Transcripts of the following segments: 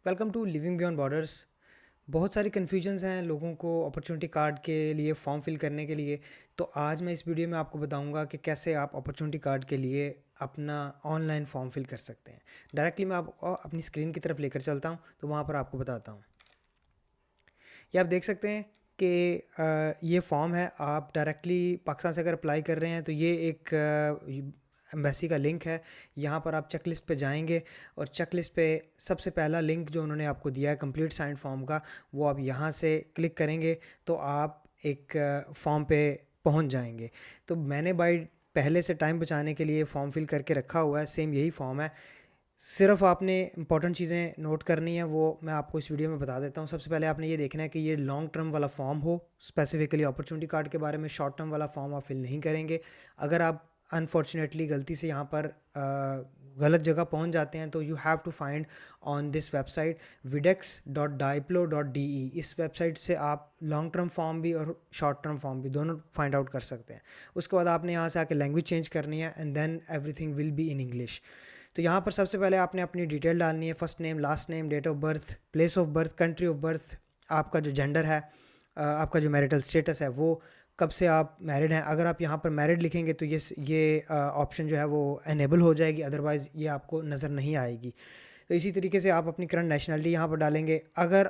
Welcome to living beyond borders. बहुत सारी confusions हैं लोगों को अपॉर्चुनिटी कार्ड के लिए फॉर्म फिल करने के लिए। तो आज मैं इस वीडियो में आपको बताऊंगा कि कैसे आप अपॉर्चुनिटी कार्ड के लिए अपना ऑनलाइन फॉर्म फिल कर सकते हैं। डायरेक्टली मैं आपको अपनी स्क्रीन की तरफ लेकर चलता हूं तो वहां पर आपको बताता हूं। ये आप देख सकते हैं कि ये फॉर्म है। आप डायरेक्टली पाकिस्तान से अगर अप्लाई कर रहे हैं तो ये एक एम्बेसी का लिंक है। यहाँ पर आप चेकलिस्ट पे जाएंगे और चेकलिस्ट पे सबसे पहला लिंक जो उन्होंने आपको दिया है कंप्लीट साइंड फॉर्म का, वो आप यहाँ से क्लिक करेंगे तो आप एक फॉर्म पे पहुँच जाएंगे। तो मैंने बाई पहले से टाइम बचाने के लिए फॉर्म फिल करके रखा हुआ है, सेम यही फॉर्म है। सिर्फ आपने इंपॉर्टेंट चीज़ें नोट करनी है, वो मैं आपको इस वीडियो में बता देता हूँ। सबसे पहले आपने ये देखना है कि ये लॉन्ग टर्म वाला फॉर्म हो, स्पेसिफिकली अपॉर्चुनिटी कार्ड के बारे में। शॉर्ट टर्म वाला फॉर्म आप फिल नहीं करेंगे। अगर आप अनफॉर्चुनेटली गलती से यहाँ पर गलत जगह पहुँच जाते हैं तो you have to find on this website videx.diplo.de। इस वेबसाइट से आप लॉन्ग टर्म फॉर्म भी और शॉर्ट टर्म फॉर्म भी दोनों फाइंड आउट कर सकते हैं। उसके बाद आपने यहाँ से आके लैंग्वेज चेंज करनी है and then everything will be in English. तो यहाँ पर सबसे पहले आपने अपनी डिटेल डालनी है, first name, last name, date of birth, place of birth, country of birth, आपका जो जेंडर है, आपका जो मैरिटल स्टेटस है, वो कब से आप मैरिड हैं। अगर आप यहाँ पर मैरिड लिखेंगे तो ये ऑप्शन जो है वो एनेबल हो जाएगी, अदरवाइज़ ये आपको नज़र नहीं आएगी। तो इसी तरीके से आप अपनी करंट नेशनलिटी यहाँ पर डालेंगे। अगर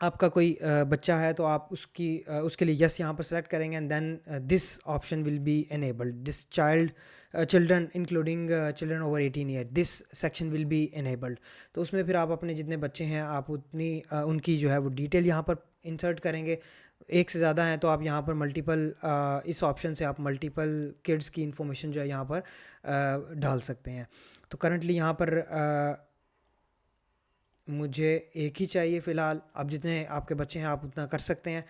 आपका कोई बच्चा है तो आप उसके लिए यस यहाँ पर सेलेक्ट करेंगे and then this option will be enabled. This children including children over 18 year, this section will be enabled. तो उसमें फिर आप अपने जितने बच्चे हैं आप उनकी जो है वो डिटेल यहाँ पर इंसर्ट करेंगे। एक से ज़्यादा हैं तो आप यहाँ पर मल्टीपल इस ऑप्शन से आप मल्टीपल किड्स की इंफॉर्मेशन जो है यहाँ पर डाल सकते हैं। तो करंटली यहाँ पर मुझे एक ही चाहिए फ़िलहाल। आप जितने आपके बच्चे हैं आप उतना कर सकते हैं।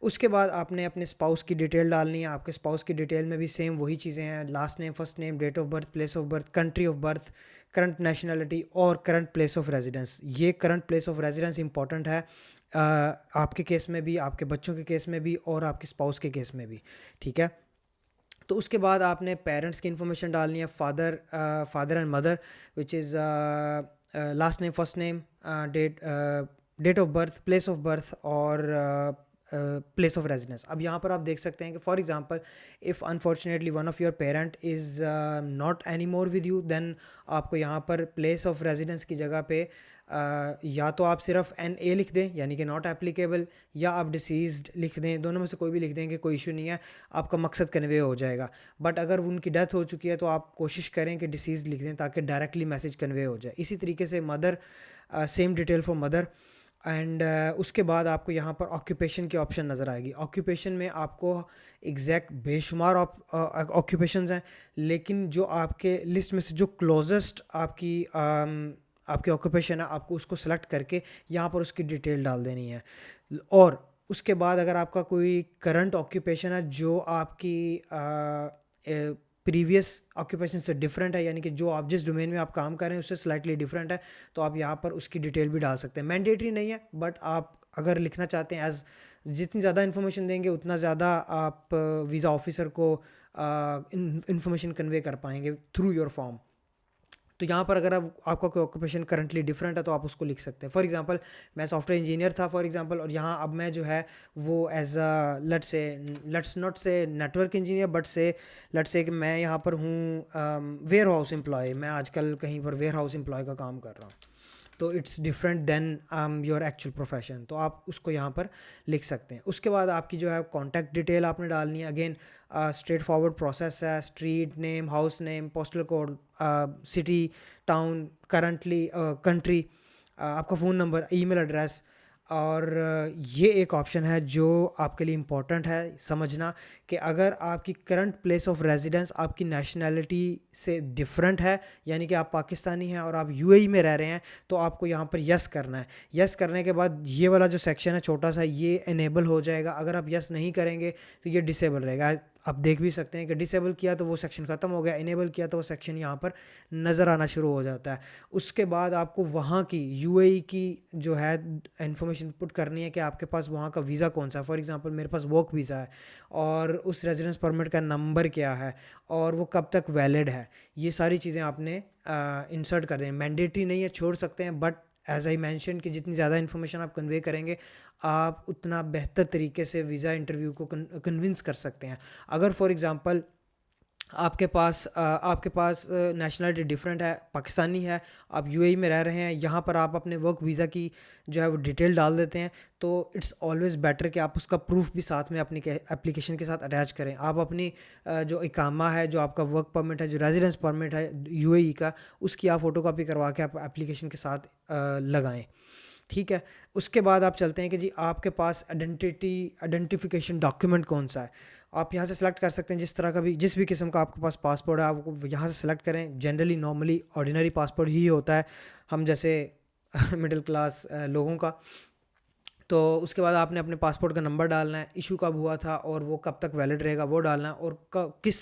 उसके बाद आपने अपने स्पाउस की डिटेल डालनी है। आपके स्पाउस की डिटेल में भी सेम वही चीज़ें हैं, last name, first name, date of birth, place of birth, country of birth, current nationality और करंट प्लेस ऑफ रेजिडेंस। ये current place of residence important है आपके केस में भी, आपके बच्चों के केस में भी और आपके स्पाउस के केस में भी। ठीक है। तो उसके बाद आपने पेरेंट्स की इन्फॉर्मेशन डालनी है, father and mother, which is last name, first name, date of birth, place of birth और प्लेस ऑफ रेजिडेंस। अब यहाँ पर आप देख सकते हैं कि for example if unfortunately one of your parent is not any more with you, then आपको यहाँ पर प्लेस ऑफ रेजिडेंस की जगह पे या तो आप सिर्फ NA लिख दें यानी कि नॉट एप्लीकेबल, या आप डिसीज्ड लिख दें। दोनों में से कोई भी लिख दें कि कोई इशू नहीं है, आपका मकसद कन्वे हो जाएगा। बट अगर उनकी डेथ हो चुकी है तो आप कोशिश करें कि डिसीज़ लिख दें ताकि डायरेक्टली मैसेज कन्वे हो जाए। इसी तरीके से mother, same detail for mother. And उसके बाद आपको यहाँ पर ऑक्यूपेशन की ऑप्शन नज़र आएगी। ऑक्यूपेशन में आपको एग्जैक्ट बेशुमार ऑक्यूपेशंस हैं, लेकिन जो आपके लिस्ट में से जो क्लोजेस्ट आपकी ऑक्यूपेशन है आपको उसको सेलेक्ट करके यहाँ पर उसकी डिटेल डाल देनी है। और उसके बाद अगर आपका कोई करंट ऑक्यूपेशन है जो आपकी प्रीवियस ऑक्यूपेशन से डिफरेंट है, यानी कि जो आप जिस डोमेन में आप काम कर रहे हैं उससे स्लाइटली डिफरेंट है, तो आप यहाँ पर उसकी डिटेल भी डाल सकते हैं। मैंडेटरी नहीं है, बट आप अगर लिखना चाहते हैं, एज जितनी ज़्यादा इन्फॉर्मेशन देंगे उतना ज़्यादा आप वीज़ा ऑफिसर को इन्फॉर्मेशन कन्वे कर पाएंगे थ्रू योर फॉर्म। तो यहाँ पर अगर आपका कोई ऑक्यूपेशन करंटली डिफरेंट है तो आप उसको लिख सकते हैं। फॉर एग्जांपल मैं सॉफ्टवेयर इंजीनियर था फॉर एग्जांपल, और यहाँ अब मैं जो है वो एज अ लेट्स नॉट से नेटवर्क इंजीनियर, बट से लेट्स से कि मैं यहाँ पर हूँ वेयर हाउस एम्प्लॉय। मैं आजकल कहीं पर वेयर हाउस एम्प्लॉय का काम कर रहा हूँ, तो it's different than your actual profession, तो आप उसको यहाँ पर लिख सकते हैं। उसके बाद आपकी जो है कॉन्टैक्ट डिटेल आपने डालनी है। अगेन स्ट्रेट फॉरवर्ड प्रोसेस है। Street name, house name, postal code, city, town, currently country, आपका फ़ोन नंबर, ईमेल एड्रेस। और ये एक ऑप्शन है जो आपके लिए इम्पोर्टेंट है समझना, कि अगर आपकी करंट प्लेस ऑफ रेजिडेंस आपकी नेशनैलिटी से डिफरेंट है, यानी कि आप पाकिस्तानी हैं और आप UAE में रह रहे हैं, तो आपको यहाँ पर यस करना है। यस करने के बाद ये वाला जो सेक्शन है छोटा सा, ये इनेबल हो जाएगा। अगर आप यस नहीं करेंगे तो ये डिसेबल रहेगा। आप देख भी सकते हैं कि डिसेबल किया तो वो सेक्शन ख़त्म हो गया, इनेबल किया तो वो सेक्शन यहाँ पर नज़र आना शुरू हो जाता है। उसके बाद आपको वहाँ की UAE की जो है इन्फॉर्मेशन पुट करनी है कि आपके पास वहाँ का वीज़ा कौन सा है। फॉर एग्जांपल मेरे पास वर्क वीज़ा है और उस रेजिडेंस परमिट का नंबर क्या है और वो कब तक वैलिड है। ये सारी चीज़ें आपने इंसर्ट कर दें। मैंडेटरी नहीं है, छोड़ सकते हैं, बट एज आई मैंशन कि जितनी ज़्यादा इन्फॉर्मेशन आप कन्वे करेंगे, आप उतना बेहतर तरीके से वीज़ा इंटरव्यू को कन्विंस कर सकते हैं। अगर फॉर एग्ज़ाम्पल आपके पास नेशनलिटी डिफरेंट है, पाकिस्तानी है, आप यूएई में रह रहे हैं, यहाँ पर आप अपने वर्क वीज़ा की जो है वो डिटेल डाल देते हैं, तो इट्स ऑलवेज़ बेटर कि आप उसका प्रूफ भी साथ में अपनी एप्लीकेशन के साथ अटैच करें। आप अपनी जो इकामा है, जो आपका वर्क परमिट है, जो रेजिडेंस परमिट है यूएई का, उसकी आप फ़ोटोकॉपी करवा के आप एप्लीकेशन के साथ लगाएं। ठीक है। उसके बाद आप चलते हैं कि जी आपके पास आइडेंटिफिकेशन डॉक्यूमेंट कौन सा है। आप यहाँ से सेलेक्ट कर सकते हैं जिस तरह का भी, जिस भी किस्म का आपके पास पासपोर्ट है, आप यहाँ से सेलेक्ट करें। जनरली नॉर्मली ऑर्डिनरी पासपोर्ट ही होता है, हम जैसे मिडिल क्लास लोगों का। तो उसके बाद आपने अपने पासपोर्ट का नंबर डालना है, इशू कब हुआ था और वो कब तक वैलिड रहेगा वो डालना है, और किस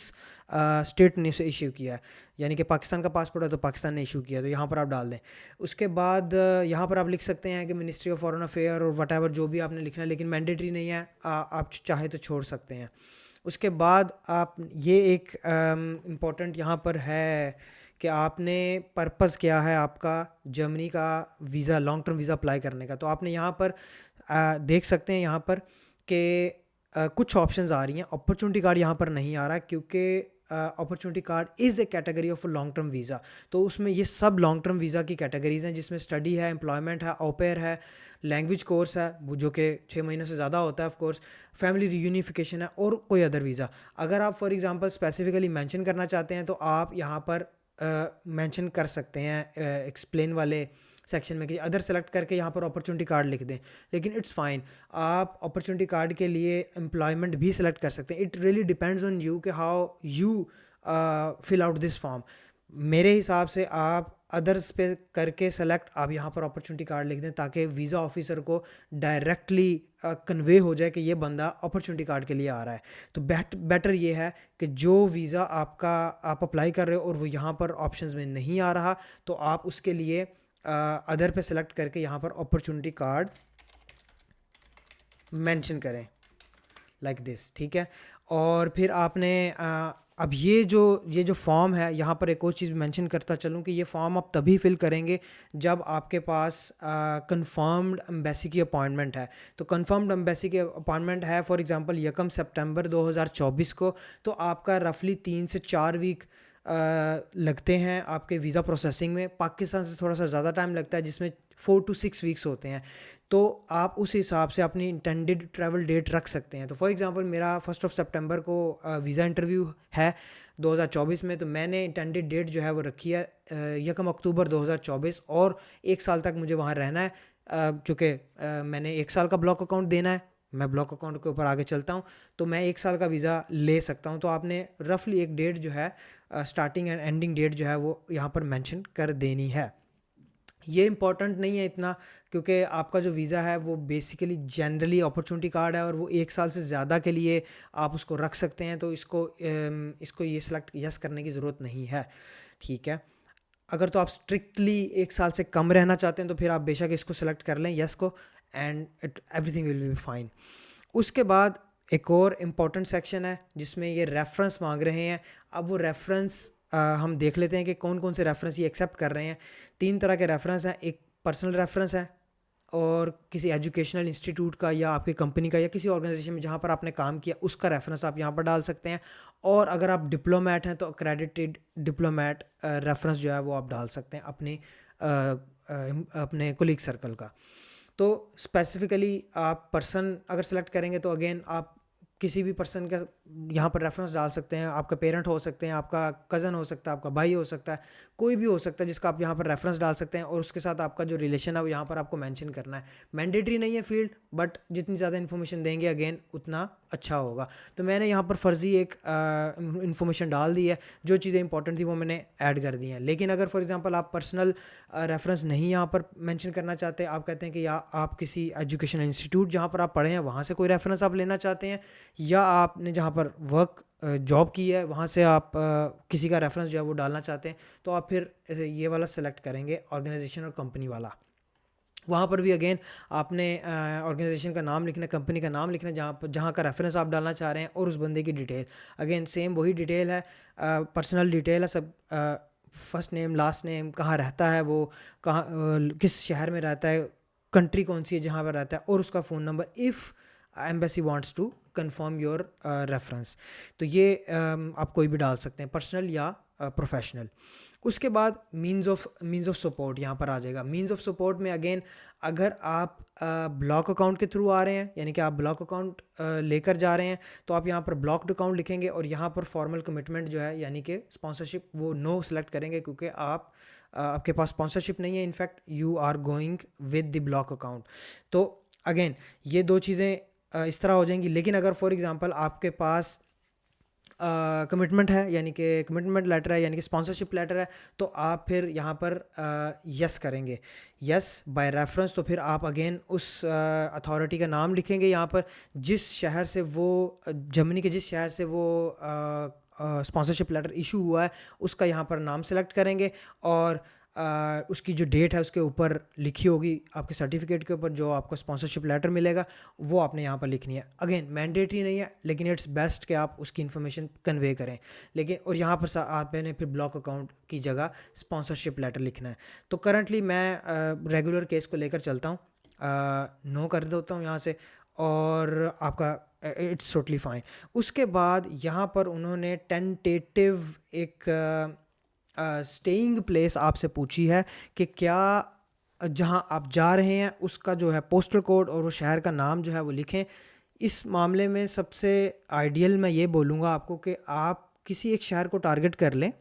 स्टेट ने उसे इशू किया है। यानी कि पाकिस्तान का पासपोर्ट है तो पाकिस्तान ने इशू किया, तो यहाँ पर आप डाल दें। उसके बाद यहाँ पर आप लिख सकते हैं कि मिनिस्ट्री ऑफ फॉरेन अफेयर और वट एवर जो भी आपने लिखना है, लेकिन मैंडेटरी नहीं है, आप चाहे तो छोड़ सकते हैं। उसके बाद आप ये एक इम्पॉर्टेंट यहाँ पर है कि आपने पर्पस क्या है आपका जर्मनी का visa, long term visa apply करने का। तो आपने यहाँ पर देख सकते हैं यहाँ पर कि कुछ ऑप्शंस आ रही हैं। अपॉर्चुनिटी कार्ड यहाँ पर नहीं आ रहा क्योंकि opportunity card is A category of long term visa. तो उसमें ये सब लॉन्ग टर्म वीज़ा की कैटेगरीज़ हैं, जिसमें स्टडी है, एम्प्लॉयमेंट है, ऑपेयर है, लैंग्वेज कोर्स है वो जो कि 6 महीने से ज़्यादा होता है ऑफ कोर्स, फैमिली रियूनिफिकेशन है, और कोई अदर वीज़ा। अगर आप फॉर एग्जांपल स्पेसिफिकली मेंशन करना चाहते हैं तो आप यहाँ पर मेंशन कर सकते हैं एक्सप्लेन वाले सेक्शन में कि अदर सेलेक्ट करके यहाँ पर अपॉर्चुनिटी कार्ड लिख दें। लेकिन इट्स फाइन, आप अपॉर्चुनिटी कार्ड के लिए एम्प्लॉयमेंट भी सेलेक्ट कर सकते हैं। It really depends on you कि how you fill out this form. मेरे हिसाब से आप अदर्स पे करके सेलेक्ट, आप यहाँ पर अपॉर्चुनिटी कार्ड लिख दें ताकि वीज़ा ऑफिसर को डायरेक्टली कन्वे हो जाए कि ये बंदा अपॉर्चुनिटी कार्ड के लिए आ रहा है। तो बेटर ये है कि जो वीज़ा आप अप्लाई कर रहे हो और वो यहाँ पर ऑप्शंस में नहीं आ रहा, तो आप उसके लिए अदर पे सेलेक्ट करके यहाँ पर अपॉर्चुनिटी कार्ड मेंशन करें लाइक दिस। ठीक है। और फिर आपने अब ये जो फॉर्म है, यहाँ पर एक और चीज़ मेंशन करता चलूँ कि ये फॉर्म आप तभी फिल करेंगे जब आपके पास कंफर्म्ड एम्बेसी की अपॉइंटमेंट है। तो कंफर्म्ड एम्बेसी की अपॉइंटमेंट है फॉर एग्जांपल 1 सितंबर 2024 को, तो आपका रफली 3 से 4 वीक लगते हैं आपके वीज़ा प्रोसेसिंग में। पाकिस्तान से थोड़ा सा ज़्यादा टाइम लगता है जिसमें 4 to 6 वीक्स होते हैं। तो आप उस हिसाब से अपनी इंटेंडेड ट्रैवल डेट रख सकते हैं। तो फॉर एग्जांपल मेरा 1 सितंबर को वीज़ा इंटरव्यू है 2024 में, तो मैंने इंटेंडेड डेट जो है वो रखी है 1 अक्टूबर 2024, और 1 साल तक मुझे वहाँ रहना है। चूँकि मैंने 1 साल का ब्लॉक अकाउंट देना है, मैं ब्लॉक अकाउंट के ऊपर आगे चलता हूँ, तो मैं 1 साल का वीज़ा ले सकता हूँ। तो आपने रफली एक डेट जो है स्टार्टिंग एंड एंडिंग डेट जो है वो यहाँ पर मेंशन कर देनी है। ये इम्पॉर्टेंट नहीं है इतना, क्योंकि आपका जो वीज़ा है वो बेसिकली जनरली अपॉर्चुनिटी कार्ड है और वो 1 साल से ज़्यादा के लिए आप उसको रख सकते हैं। तो इसको ये सिलेक्ट यस करने की ज़रूरत नहीं है। ठीक है। अगर तो आप स्ट्रिक्टली 1 साल से कम रहना चाहते हैं तो फिर आप बेशक इसको सेलेक्ट कर लें यस को, and everything will be fine. उसके बाद एक और इम्पॉर्टेंट सेक्शन है जिसमें ये रेफरेंस मांग रहे हैं। अब वो रेफरेंस हम देख लेते हैं कि कौन कौन से रेफरेंस ये एक्सेप्ट कर रहे हैं। 3 तरह के रेफरेंस हैं। एक पर्सनल रेफरेंस है, और किसी एजुकेशनल इंस्टीट्यूट का या आपकी कंपनी का या किसी ऑर्गेनाइजेशन में जहाँ पर आपने काम किया उसका रेफरेंस आप यहाँ पर डाल सकते हैं। और अगर आप डिप्लोमेट हैं तो अक्रेडिटेड डिप्लोमेट रेफरेंस जो है वो आप डाल सकते हैं अपने कोलीग सर्कल का। तो स्पेसिफिकली आप पर्सन अगर सेलेक्ट करेंगे तो अगेन आप किसी भी पर्सन का यहाँ पर रेफरेंस डाल सकते हैं। आपका पेरेंट हो सकते हैं, आपका कज़न हो सकता है, आपका भाई हो सकता है, कोई भी हो सकता है जिसका आप यहाँ पर रेफरेंस डाल सकते हैं, और उसके साथ आपका जो रिलेशन है वो यहाँ पर आपको मेंशन करना है। मैंडेटरी नहीं है फील्ड, बट जितनी ज़्यादा इन्फॉर्मेशन देंगे अगेन उतना अच्छा होगा। तो मैंने यहाँ पर फ़र्ज़ी एक इन्फॉर्मेशन डाल दी है, जो चीज़ें इंपॉर्टेंट थी वो मैंने ऐड कर दी हैं। लेकिन अगर फॉर एग्जांपल आप पर्सनल रेफरेंस नहीं यहाँ पर मेंशन करना चाहते, आप कहते हैं कि या आप किसी एजुकेशनल इंस्टीट्यूट जहाँ पर आप पढ़े हैं वहाँ से कोई रेफरेंस आप लेना चाहते हैं, या आपने जहाँ पर वर्क जॉब की है वहाँ से आप किसी का रेफरेंस जो है वो डालना चाहते हैं, तो आप फिर ये वाला सेलेक्ट करेंगे ऑर्गेनाइजेशन और कंपनी वाला। वहाँ पर भी अगेन आपने ऑर्गेनाइजेशन का नाम लिखना, कंपनी का नाम लिखना जहाँ का रेफरेंस आप डालना चाह रहे हैं, और उस बंदे की डिटेल अगेन सेम वही डिटेल है, पर्सनल डिटेल है सब। फर्स्ट नेम, लास्ट नेम, कहाँ रहता है वो, कहाँ किस शहर में रहता है, कंट्री कौन सी है जहाँ पर रहता है, और उसका phone number if embassy wants to confirm your reference. तो ये आप कोई भी डाल सकते हैं, पर्सनल या प्रोफेशनल। उसके बाद मीन्स ऑफ सपोर्ट यहाँ पर आ जाएगा। मीन्स ऑफ सपोर्ट में अगेन, अगर आप ब्लॉक अकाउंट के थ्रू आ रहे हैं, यानी कि आप ब्लॉक अकाउंट लेकर जा रहे हैं, तो आप यहाँ पर ब्लॉक्ड अकाउंट लिखेंगे और यहाँ पर फॉर्मल कमिटमेंट जो है यानी कि स्पॉन्सरशिप, वो नो सेलेक्ट करेंगे, क्योंकि आपके पास स्पॉन्सरशिप नहीं है, in fact you are going with the block account. तो अगेन ये दो चीज़ें इस तरह हो जाएंगी। लेकिन अगर फॉर एग्जांपल आपके पास कमिटमेंट है, यानी कि कमिटमेंट लेटर है, यानी कि स्पॉन्सरशिप लेटर है, तो आप फिर यहाँ पर यस करेंगे, यस बाय रेफरेंस। तो फिर आप अगेन उस अथॉरिटी का नाम लिखेंगे यहाँ पर, जिस शहर से वो जर्मनी के जिस शहर से वो स्पॉन्सरशिप लेटर इशू हुआ है, उसका यहाँ पर नाम सेलेक्ट करेंगे, और उसकी जो डेट है उसके ऊपर लिखी होगी, आपके सर्टिफिकेट के ऊपर जो आपको स्पॉन्सरशिप लेटर मिलेगा, वो आपने यहाँ पर लिखनी है। अगेन मैंडेटरी नहीं है, लेकिन इट्स बेस्ट कि आप उसकी इन्फॉर्मेशन कन्वे करें। लेकिन और यहाँ पर आपने फिर ब्लॉक अकाउंट की जगह स्पॉन्सरशिप लेटर लिखना है। तो करंटली मैं रेगुलर केस को लेकर चलता हूँ, नो कर देता हूँ यहाँ से, और आपका इट्स टोटली फाइन। उसके बाद यहाँ पर उन्होंने टेंटेटिव एक स्टेइंग प्लेस आपसे पूछी है कि क्या जहाँ आप जा रहे हैं उसका जो है पोस्टल कोड और वो शहर का नाम जो है वो लिखें। इस मामले में सबसे आइडियल मैं ये बोलूँगा आपको कि आप किसी एक शहर को टारगेट कर लें,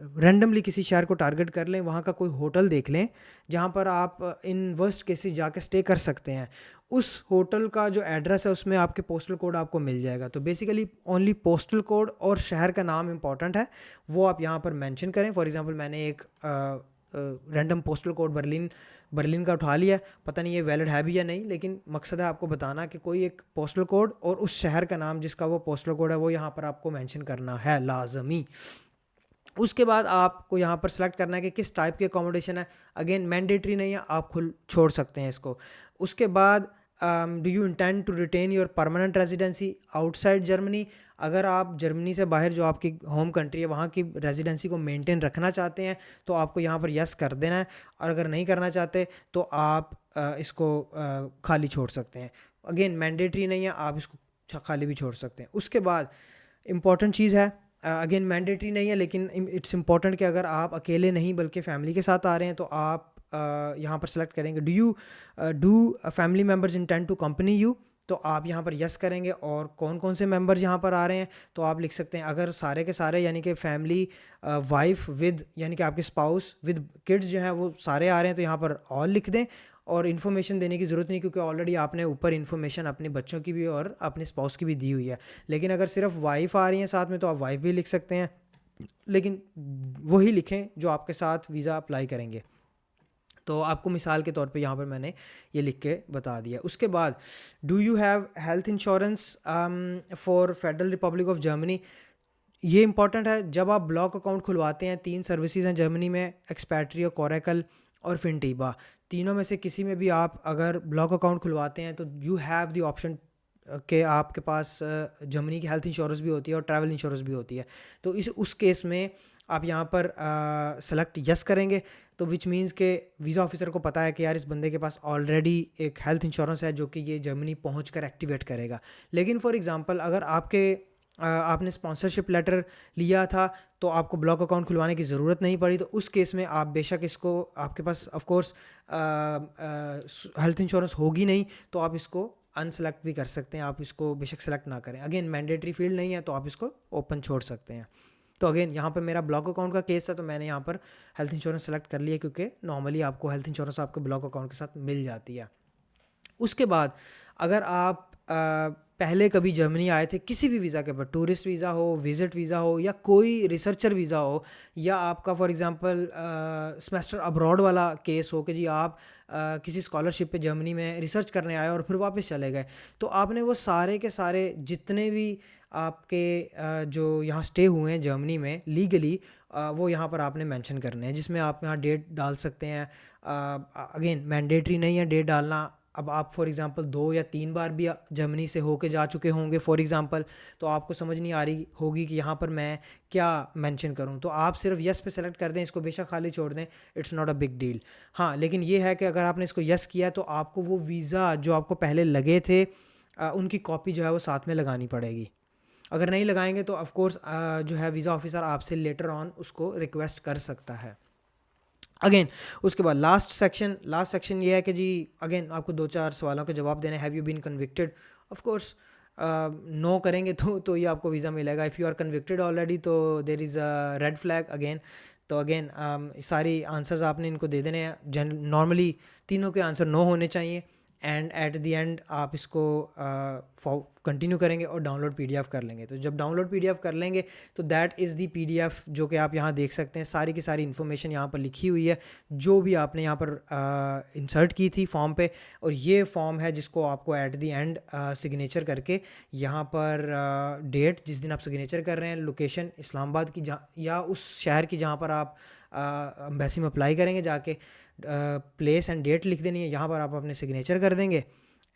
रैंडमली किसी शहर को टारगेट कर लें, वहाँ का कोई होटल देख लें जहाँ पर आप इन वर्स्ट केसेस जाके स्टे कर सकते हैं। उस होटल का जो एड्रेस है उसमें आपके पोस्टल कोड आपको मिल जाएगा। तो बेसिकली ओनली पोस्टल कोड और शहर का नाम इंपॉर्टेंट है, वो आप यहाँ पर मेंशन करें। फॉर एग्जांपल मैंने एक रैंडम पोस्टल कोड बर्लिन का उठा लिया, पता नहीं ये वैलिड है भी या नहीं, लेकिन मकसद है आपको बताना कि कोई एक पोस्टल कोड और उस शहर का नाम जिसका वो पोस्टल कोड है वो यहाँ पर आपको मेंशन करना है लाजमी। उसके बाद आपको यहाँ पर सेलेक्ट करना है कि किस टाइप की अकोमोडेशन है। अगेन मैंडेटरी नहीं है, आप खुद छोड़ सकते हैं इसको। उसके बाद do you intend to retain your permanent residency outside Germany. अगर आप जर्मनी से बाहर जो आपकी होम कंट्री है वहाँ की रेजिडेंसी को मेंटेन रखना चाहते हैं तो आपको यहाँ पर यस कर देना है, और अगर नहीं करना चाहते तो आप इसको खाली छोड़ सकते हैं। अगेन मैंडेटरी नहीं है, आप इसको खाली भी छोड़ सकते हैं। उसके बाद इम्पॉर्टेंट चीज़ है, अगेन मैंडेटरी नहीं है लेकिन इट्स इंपॉर्टेंट कि अगर आप अकेले नहीं बल्कि फैमिली के साथ आ रहे हैं तो आप यहाँ पर सेलेक्ट करेंगे do family members intend to company you. तो आप यहाँ पर यस करेंगे, और कौन कौन से मेंबर्स यहाँ पर आ रहे हैं तो आप लिख सकते हैं अगर सारे के सारे यानी कि फैमिली वाइफ विद यानी कि आपके स्पाउस विद किड्स जो हैं वो सारे आ रहे हैं तो यहाँ पर ऑल लिख दें, और इन्फॉर्मेशन देने की ज़रूरत नहीं क्योंकि ऑलरेडी आपने ऊपर इन्फॉर्मेशन अपने बच्चों की भी और अपने स्पाउस की भी दी हुई है। लेकिन अगर सिर्फ वाइफ आ रही हैं साथ में तो आप वाइफ भी लिख सकते हैं, लेकिन वही लिखें जो आपके साथ वीज़ा अप्लाई करेंगे। तो आपको मिसाल के तौर पे यहाँ पर मैंने ये लिख के बता दिया। उसके बाद do you have health insurance for federal Republic of Germany. ये इंपॉर्टेंट है, जब आप ब्लॉक अकाउंट खुलवाते हैं 3 सर्विसेज हैं जर्मनी में, एक्सपैट्रियो, कोरेकल और फिनटीबा। तीनों में से किसी में भी आप अगर ब्लॉक अकाउंट खुलवाते हैं तो यू हैव द ऑप्शन कि आपके पास जर्मनी की हेल्थ इंश्योरेंस भी होती है और ट्रैवल इंश्योरेंस भी होती है। तो उस केस में आप यहाँ पर सेलेक्ट यस करेंगे, तो विच मीन्स के वीज़ा ऑफिसर को पता है कि यार इस बंदे के पास ऑलरेडी एक हेल्थ इंश्योरेंस है जो कि ये जर्मनी पहुँच कर एक्टिवेट करेगा। लेकिन फॉर एग्ज़ाम्पल अगर आपने स्पॉन्सरशिप लेटर लिया था तो आपको ब्लॉक अकाउंट खुलवाने की ज़रूरत नहीं पड़ी, तो उस केस में आप बेशक इसको, आपके पास ऑफ कोर्स हेल्थ इंश्योरेंस होगी नहीं तो आप इसको अनसेलेक्ट भी कर सकते हैं, आप इसको बेशक सेलेक्ट ना करें। अगेन मैंडेटरी फील्ड नहीं है तो आप इसको ओपन छोड़ सकते हैं। तो अगेन यहाँ पर मेरा ब्लॉक अकाउंट का केस है तो मैंने यहाँ पर हेल्थ इंश्योरेंस सेलेक्ट कर लिया क्योंकि नॉर्मली आपको हेल्थ इंश्योरेंस आपके ब्लॉक अकाउंट के साथ मिल जाती है। उसके बाद अगर आप पहले कभी जर्मनी आए थे किसी भी वीज़ा के ऊपर, टूरिस्ट वीज़ा हो, विज़िट वीज़ा हो, या कोई रिसर्चर वीज़ा हो, या आपका फॉर एग्जांपल सेमेस्टर अब्रॉड वाला केस हो कि जी आप किसी स्कॉलरशिप पे जर्मनी में रिसर्च करने आए और फिर वापस चले गए, तो आपने वो सारे के सारे जितने भी आपके जो यहाँ स्टे हुए हैं जर्मनी में लीगली वो यहाँ पर आपने मेंशन करने हैं, जिसमें आप यहाँ डेट डाल सकते हैं। अगेन मैंडेटरी नहीं है डेट डालना, अब आप फॉर एग्ज़ाम्पल 2 या 3 बार भी जर्मनी से होके जा चुके होंगे फॉर एग्ज़ाम्पल, तो आपको समझ नहीं आ रही होगी कि यहाँ पर मैं क्या मेंशन करूँ, तो आप सिर्फ यस पे सेलेक्ट कर दें, इसको बेशक खाली छोड़ दें, it's not a big deal. हाँ, लेकिन ये है कि अगर आपने इसको यस किया तो आपको वो वीज़ा जो आपको पहले लगे थे उनकी कॉपी जो है वो साथ में लगानी पड़ेगी। अगर नहीं लगाएंगे तो ऑफ कोर्स जो है वीज़ा ऑफिसर आपसे लेटर ऑन उसको रिक्वेस्ट कर सकता है। अगेन उसके बाद लास्ट सेक्शन ये है कि जी अगेन आपको 2-4 सवालों के जवाब देने। Have you been convicted? Of course no करेंगे तो ये आपको वीज़ा मिलेगा। If you are convicted already तो there is a red flag again. तो अगेन सारी आंसर्स आपने इनको दे देने हैं। नॉर्मली तीनों के आंसर नो होने चाहिए एंड एट द एंड आप इसको कंटिन्यू करेंगे और डाउनलोड पीडीएफ कर लेंगे। तो जब डाउनलोड पीडीएफ कर लेंगे तो दैट इज़ दी पीडीएफ जो कि आप यहाँ देख सकते हैं। सारी की सारी इन्फॉर्मेशन यहाँ पर लिखी हुई है जो भी आपने यहाँ पर इंसर्ट की थी फॉर्म पे, और ये फॉर्म है जिसको आपको एट दी एंड सिग्नेचर करके यहाँ पर डेट जिस दिन आप सिग्नेचर कर रहे हैं, लोकेशन इस्लामाबाद की जहाँ या उस शहर की जहाँ पर आप एम्बेसी में अप्लाई करेंगे जाके, प्लेस एंड डेट लिख देनी है, यहाँ पर आप अपने सिग्नेचर कर देंगे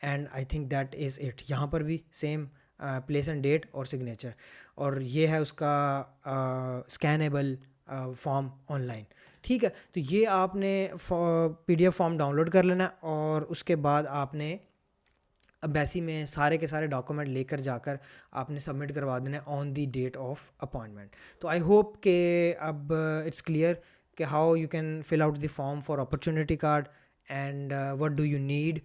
and I think that is it. यहाँ पर भी सेम प्लेस एंड डेट और सिग्नेचर, और ये है उसका स्कैनेबल फॉर्म ऑनलाइन। ठीक है, तो ये आपने पीडीएफ फॉर्म डाउनलोड कर लेना और उसके बाद आपने एम्बेसी में सारे के सारे डॉक्यूमेंट लेकर जाकर आपने सबमिट करवा देना on the date of appointment. तो आई होप के अब इट्स क्लियर कि how you can fill out the form for opportunity card and what do you need.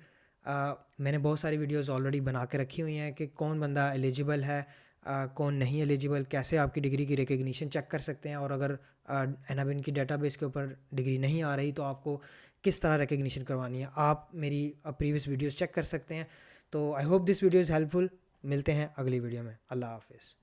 मैंने बहुत सारी वीडियोस ऑलरेडी बना के रखी हुई हैं कि कौन बंदा एलिजिबल है, कौन नहीं एलिजिबल, कैसे आपकी डिग्री की रिकग्निशन चेक कर सकते हैं, और अगर एनाबिन की डेटाबेस के ऊपर डिग्री नहीं आ रही तो आपको किस तरह रिकग्निशन करवानी है, आप मेरी प्रीवियस वीडियोस चेक कर सकते हैं। तो I hope this video is helpful. मिलते हैं अगली वीडियो में। अल्लाह हाफिज़।